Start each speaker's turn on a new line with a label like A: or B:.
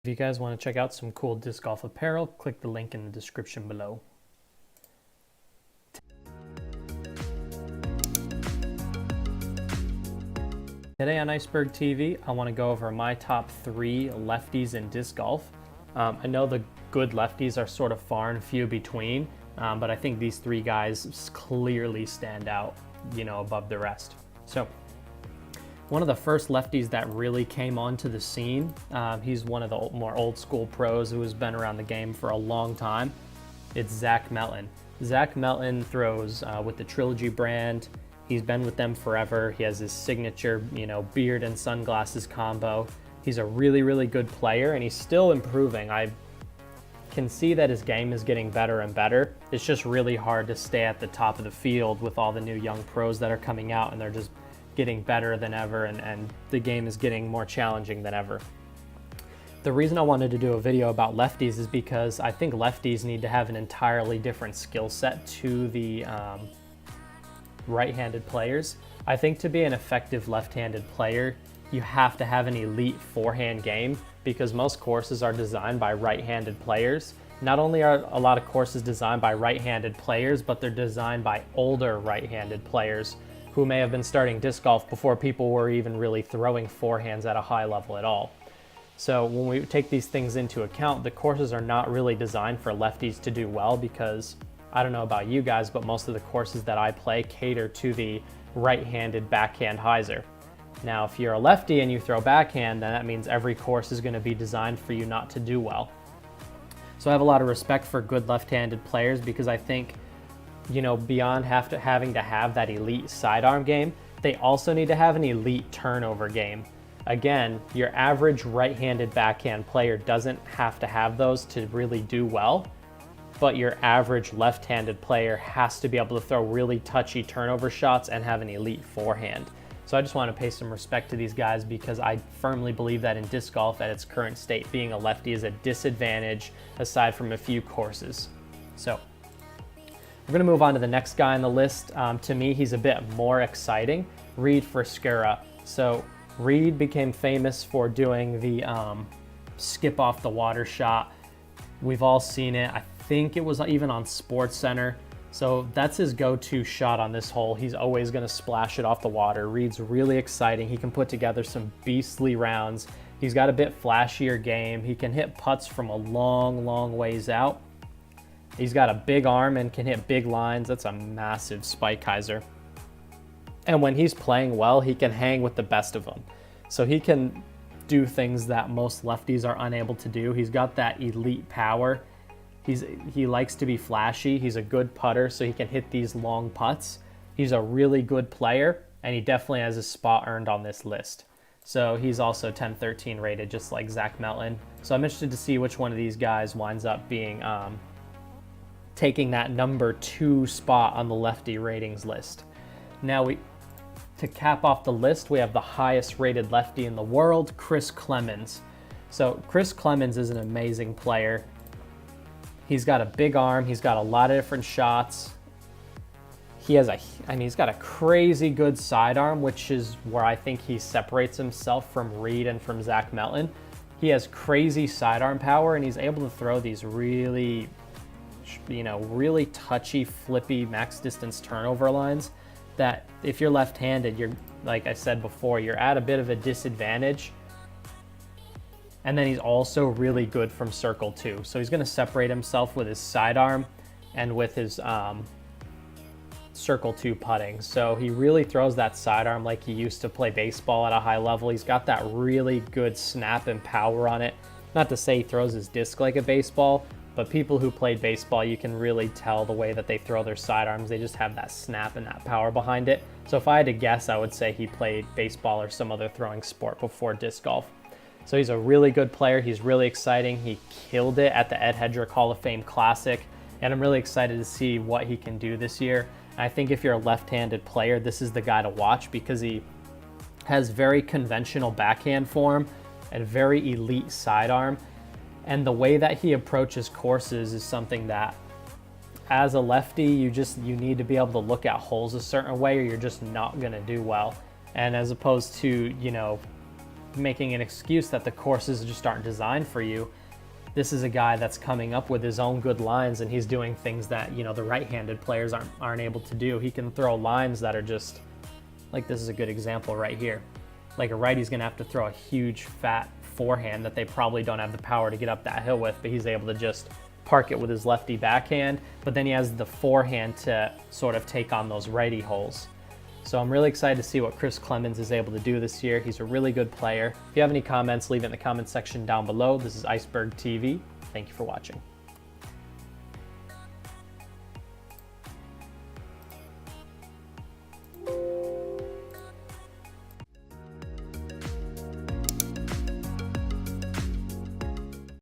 A: If you guys want to check out some cool disc golf apparel, click the link in the description below. Today on Iceberg TV, I want to go over my top 3 lefties in disc golf. I know the good lefties are sort of far and few between, but I think these 3 guys clearly stand out, above the rest. So, one of the first lefties that really came onto the scene, he's one of the more old school pros who has been around the game for a long time. It's Zach Melton. Zach Melton throws with the Trilogy brand. He's been with them forever. He has his signature, beard and sunglasses combo. He's a really, really good player, and he's still improving. I can see that his game is getting better and better. It's just really hard to stay at the top of the field with all the new young pros that are coming out, and they're just getting better than ever, and the game is getting more challenging than ever. The reason I wanted to do a video about lefties is because I think lefties need to have an entirely different skill set to the right-handed players. I think to be an effective left-handed player, you have to have an elite forehand game, because most courses are designed by right-handed players. Not only are a lot of courses designed by right-handed players, but they're designed by older right-handed players who may have been starting disc golf before people were even really throwing forehands at a high level at all. So when we take these things into account, the courses are not really designed for lefties to do well, because I don't know about you guys, but most of the courses that I play cater to the right-handed backhand hyzer. Now, if you're a lefty and you throw backhand, then that means every course is going to be designed for you not to do well. So I have a lot of respect for good left-handed players, because I think beyond having to have that elite sidearm game, they also need to have an elite turnover game. Again, your average right-handed backhand player doesn't have to have those to really do well, but your average left-handed player has to be able to throw really touchy turnover shots and have an elite forehand. So I just want to pay some respect to these guys, because I firmly believe that in disc golf at its current state, being a lefty is a disadvantage aside from a few courses. So we're going to move on to the next guy on the list. To me, he's a bit more exciting, Reid Frescura. So Reid became famous for doing the skip off the water shot. We've all seen it. I think it was even on SportsCenter. So that's his go-to shot on this hole. He's always going to splash it off the water. Reid's really exciting. He can put together some beastly rounds. He's got a bit flashier game. He can hit putts from a long, long ways out. He's got a big arm and can hit big lines. That's a massive spike hyzer. And when he's playing well, he can hang with the best of them. So he can do things that most lefties are unable to do. He's got that elite power. He likes to be flashy. He's a good putter, so he can hit these long putts. He's a really good player, and he definitely has a spot earned on this list. So he's also 1013 rated, just like Zach Melton. So I'm interested to see which one of these guys winds up being taking that number 2 spot on the lefty ratings list. Now, to cap off the list, we have the highest rated lefty in the world, Chris Clemons. So Chris Clemons is an amazing player. He's got a big arm. He's got a lot of different shots. He's got a crazy good sidearm, which is where I think he separates himself from Reid and from Zach Melton. He has crazy sidearm power, and he's able to throw these really touchy, flippy max distance turnover lines that if you're left-handed, you're, like I said before, you're at a bit of a disadvantage. And then he's also really good from circle too. So he's going to separate himself with his sidearm and with his circle 2 putting. So he really throws that sidearm like he used to play baseball at a high level. He's got that really good snap and power on it. Not to say he throws his disc like a baseball, but people who played baseball, you can really tell the way that they throw their sidearms. They just have that snap and that power behind it. So if I had to guess, I would say he played baseball or some other throwing sport before disc golf. So he's a really good player. He's really exciting. He killed it at the Ed Hedrick Hall of Fame Classic, and I'm really excited to see what he can do this year. And I think if you're a left-handed player, this is the guy to watch, because he has very conventional backhand form and very elite sidearm. And the way that he approaches courses is something that, as a lefty, you need to be able to look at holes a certain way, or you're just not going to do well. And as opposed to, making an excuse that the courses just aren't designed for you. This is a guy that's coming up with his own good lines, and he's doing things that, you know, the right-handed players aren't able to do. He can throw lines that are just, like this is a good example right here. Like a righty's gonna have to throw a huge fat forehand that they probably don't have the power to get up that hill with, but he's able to just park it with his lefty backhand, but then he has the forehand to sort of take on those righty holes. So I'm really excited to see what Chris Clemons is able to do this year. He's a really good player. If you have any comments, leave it in the comment section down below. This is Iceberg TV. Thank you for watching.